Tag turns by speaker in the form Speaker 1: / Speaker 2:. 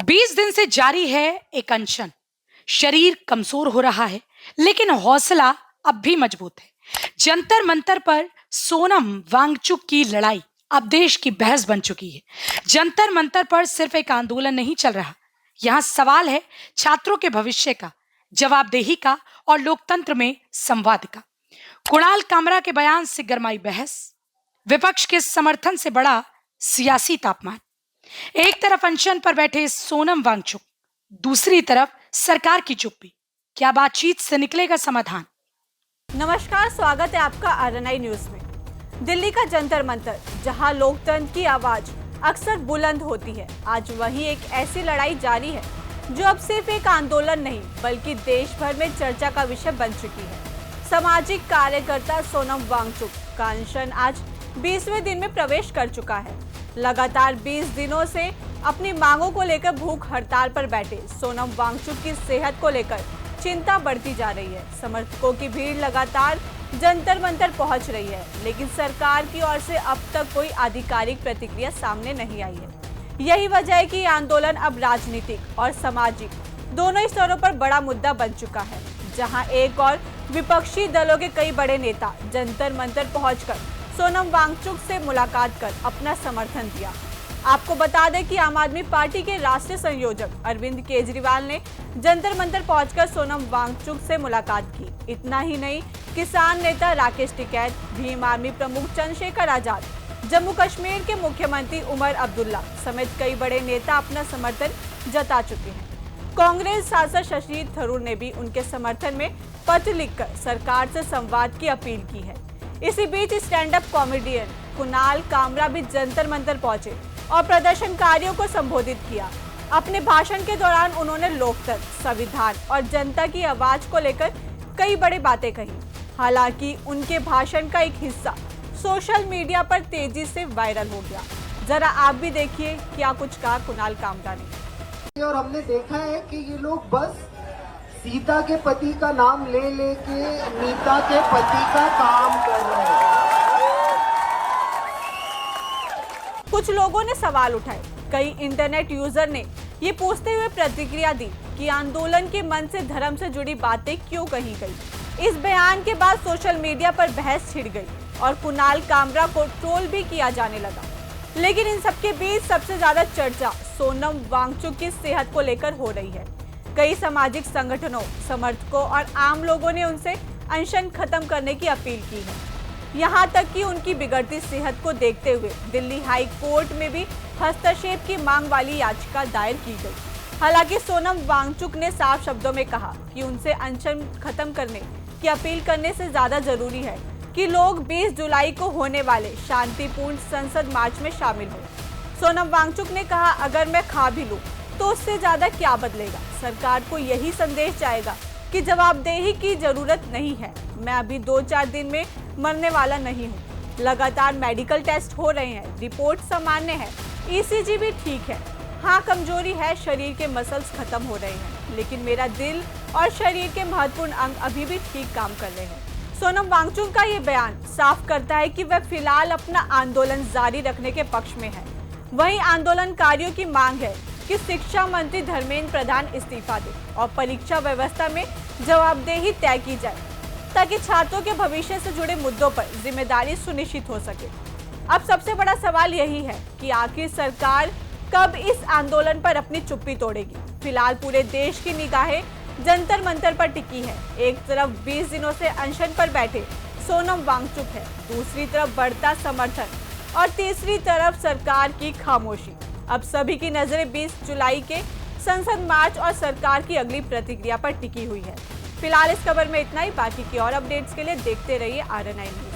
Speaker 1: 20 दिन से जारी है एक अनशन। शरीर कमजोर हो रहा है, लेकिन हौसला अब भी मजबूत है। जंतर मंतर पर सोनम वांगचुक की लड़ाई अब देश की बहस बन चुकी है। जंतर मंतर पर सिर्फ एक आंदोलन नहीं चल रहा, यहाँ सवाल है छात्रों के भविष्य का, जवाबदेही का और लोकतंत्र में संवाद का। कुणाल कामरा के बयान से गरमाई बहस, विपक्ष के समर्थन से बड़ा सियासी तापमान। एक तरफ अनशन पर बैठे सोनम वांगचुक, दूसरी तरफ सरकार की चुप्पी। क्या बातचीत से निकलेगा समाधान?
Speaker 2: नमस्कार, स्वागत है आपका आरएनआई न्यूज में। दिल्ली का जंतर मंतर, जहां लोकतंत्र की आवाज अक्सर बुलंद होती है, आज वहीं एक ऐसी लड़ाई जारी है जो अब सिर्फ एक आंदोलन नहीं बल्कि देश भर में चर्चा का विषय बन चुकी है। सामाजिक कार्यकर्ता सोनम वांगचुक का अनशन आज 20वें दिन में प्रवेश कर चुका है। लगातार 20 दिनों से अपनी मांगों को लेकर भूख हड़ताल पर बैठे सोनम वांगचुक की सेहत को लेकर चिंता बढ़ती जा रही है। समर्थकों की भीड़ लगातार जंतर मंतर पहुंच रही है, लेकिन सरकार की ओर से अब तक कोई आधिकारिक प्रतिक्रिया सामने नहीं आई है। यही वजह है कि आंदोलन अब राजनीतिक और सामाजिक दोनों स्तरों पर बड़ा मुद्दा बन चुका है, जहां एक और विपक्षी दलों के कई बड़े नेता जंतर मंतर पहुंचकर सोनम वांगचुक से मुलाकात कर अपना समर्थन दिया। आपको बता दें कि आम आदमी पार्टी के राष्ट्रीय संयोजक अरविंद केजरीवाल ने जंतर मंतर पहुंचकर सोनम वांगचुक से मुलाकात की। इतना ही नहीं, किसान नेता राकेश टिकैत, भीम आर्मी प्रमुख चंद्रशेखर आजाद, जम्मू कश्मीर के मुख्यमंत्री उमर अब्दुल्ला समेत कई बड़े नेता अपना समर्थन जता चुके हैं। कांग्रेस सांसद शशि थरूर ने भी उनके समर्थन में पत्र लिखकर सरकार से संवाद की अपील की है। इसी बीच stand up comedian Kunal Kamra भी जंतर मंतर पहुंचे और प्रदर्शनकारियों को संबोधित किया। अपने भाषण के दौरान उन्होंने लोकतंत्र, संविधान और जनता की आवाज को लेकर कई बड़ी बातें कही। हालांकि उनके भाषण का एक हिस्सा सोशल मीडिया पर तेजी से वायरल हो गया। जरा आप भी देखिए क्या कुछ कहा कुणाल कामरा ने।
Speaker 3: और हमने देखा है कि ये लोग बस सीता के पति का नाम ले लेके नीता के पति का काम कर रहे हैं।
Speaker 2: कुछ लोगों ने सवाल उठाए। कई इंटरनेट यूजर ने ये पूछते हुए प्रतिक्रिया दी कि आंदोलन के मन से धर्म से जुड़ी बातें क्यों कही गई। इस बयान के बाद सोशल मीडिया पर बहस छिड़ गई और कुणाल कामरा को ट्रोल भी किया जाने लगा। लेकिन इन सबके बीच सबसे ज्यादा चर्चा सोनम वांगचुक की सेहत को लेकर हो रही है। कई सामाजिक संगठनों, समर्थकों और आम लोगों ने उनसे अनशन खत्म करने की अपील की है। यहाँ तक कि उनकी बिगड़ती सेहत को देखते हुए दिल्ली हाई कोर्ट में भी हस्तक्षेप की मांग वाली याचिका दायर की गई। हालांकि सोनम वांगचुक ने साफ शब्दों में कहा कि उनसे अनशन खत्म करने की अपील करने से ज्यादा जरूरी है कि लोग 20 जुलाई को होने वाले शांतिपूर्ण संसद मार्च में शामिल हो। सोनम वांगचुक ने कहा, अगर मैं खा भी लूं तो उससे ज्यादा क्या बदलेगा। सरकार को यही संदेश जाएगा कि जवाबदेही की जरूरत नहीं है। मैं अभी 2-4 दिन में मरने वाला नहीं हूँ। लगातार मेडिकल टेस्ट हो रहे हैं, रिपोर्ट सामान्य है, ईसीजी भी ठीक है। हाँ, कमजोरी है, शरीर के मसल्स खत्म हो रहे हैं, लेकिन मेरा दिल और शरीर के महत्वपूर्ण अंग अभी भी ठीक काम कर रहे हैं। सोनम वांगचुक का ये बयान साफ करता है कि वह फिलहाल अपना आंदोलन जारी रखने के पक्ष में है। वहीं आंदोलनकारियों की मांग है कि शिक्षा मंत्री धर्मेंद्र प्रधान इस्तीफा दे और परीक्षा व्यवस्था में जवाबदेही तय की जाए, ताकि छात्रों के भविष्य से जुड़े मुद्दों पर जिम्मेदारी सुनिश्चित हो सके। अब सबसे बड़ा सवाल यही है कि आखिर सरकार कब इस आंदोलन पर अपनी चुप्पी तोड़ेगी। फिलहाल पूरे देश की निगाहें जंतर मंतर पर टिकी है। एक तरफ 20 दिनों से अनशन पर बैठे सोनम वांगचुक है, दूसरी तरफ बढ़ता समर्थन और तीसरी तरफ सरकार की खामोशी। अब सभी की नजरें 20 जुलाई के संसद मार्च और सरकार की अगली प्रतिक्रिया पर टिकी हुई है। फिलहाल इस खबर में इतना ही। बाकी की और अपडेट्स के लिए देखते रहिए आरएनआई न्यूज।